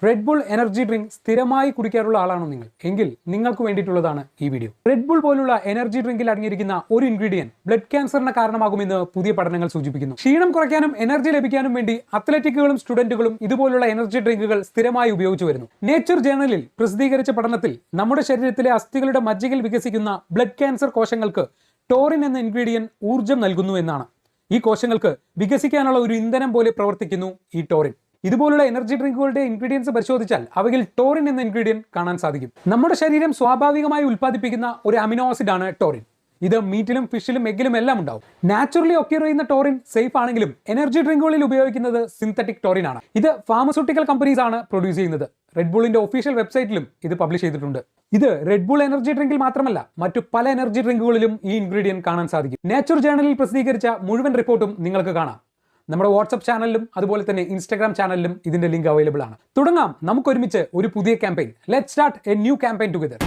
Red bull energy drink സ്ഥിരമായി കുടിക്കാറുള്ള ആളാണോ നിങ്ങൾ എങ്കിൽ നിങ്ങൾക്ക് വേണ്ടിയിട്ടുള്ളതാണ് ഈ വീഡിയോ. റെഡ് ബുൾ പോലുള്ള എനർജി ഡ്രിങ്കിൽ അടങ്ങിയിരിക്കുന്ന ഒരു ഇൻഗ്രീഡിയന്റ് ബ്ലഡ് ക്യാൻസറിന് കാരണമാകുമെന്ന് പുതിയ പഠനങ്ങൾ സൂചിപ്പിക്കുന്നു. ക്ഷീണം കുറയ്ക്കാനും എനർജി ലഭിക്കാനും വേണ്ടി അത്ലറ്റിക്കുകളും സ്റ്റുഡന്റുകളും ഇതുപോലുള്ള എനർജി ഡ്രിങ്കുകൾ സ്ഥിരമായി ഉപയോഗിച്ചു വരുന്നു. നേച്ചർ ജേണലിൽ പ്രസിദ്ധീകരിച്ച പഠനത്തിൽ നമ്മുടെ ശരീരത്തിലെ അസ്ഥികളുടെ മജ്ജയിൽ വികസിക്കുന്ന ബ്ലഡ് ക്യാൻസർ കോശങ്ങൾക്ക് ടോറിൻ എന്ന ഇൻഗ്രീഡിയന്റ് ഊർജ്ജം നൽകുന്നു എന്നാണ്. ഈ കോശങ്ങൾക്ക് വികസിക്കാനുള്ള ഒരു ഇന്ധനം പോലെ പ്രവർത്തിക്കുന്നു ഈ ടോറിൻ. ഇതുപോലുള്ള എനർജി ഡ്രിങ്കുകളുടെ ഇൻഗ്രീഡിയൻസ് പരിശോധിച്ചാൽ അവയിൽ ടോറിൻ എന്ന ഇൻഗ്രീഡിയന്റ് കാണാൻ സാധിക്കും. നമ്മുടെ ശരീരം സ്വാഭാവികമായി ഉൽപ്പാദിപ്പിക്കുന്ന ഒരു അമിനോ ആസിഡ് ആണ് ടോറിൻ. ഇത് മീറ്റിലും ഫിഷിലും എഗ്ഗിലും എല്ലാം ഉണ്ടാവും. നാച്ചുറലി ഒക്യൂർ ചെയ്യുന്ന ടോറിൻ സേഫ് ആണെങ്കിലും എനർജി ഡ്രിങ്കുകളിൽ ഉപയോഗിക്കുന്നത് സിന്തറ്റിക് ടോറിൻ ആണ്. ഇത് ഫാർമസ്യൂട്ടിക്കൽ കമ്പനീസ് ആണ് പ്രൊഡ്യൂസ് ചെയ്യുന്നത്. റെഡ് ബുള്ളിന്റെ ഒഫീഷ്യൽ വെബ്സൈറ്റിലും ഇത് പബ്ലിഷ് ചെയ്തിട്ടുണ്ട്. ഇത് റെഡ് ബുൾ എനർജി ഡ്രിങ്കിൽ മാത്രമല്ല, മറ്റു പല എനർജി ഡ്രിങ്കുകളിലും ഈ ഇൻഗ്രീഡിയന്റ് കാണാൻ സാധിക്കും. നേച്ചർ ജേണലിൽ പ്രസിദ്ധീകരിച്ച മുഴുവൻ റിപ്പോർട്ടും നിങ്ങൾക്ക് കാണാം. നമ്മുടെ വാട്സ്ആപ്പ് ചാനലിലും അതുപോലെ തന്നെ ഇൻസ്റ്റാഗ്രാം ചാനലിലും ഇതിന്റെ ലിങ്ക് അവൈലബിൾ ആണ്. തുടങ്ങാം നമുക്കൊരുമിച്ച് ഒരു പുതിയ campaign. Let's start A new campaign together.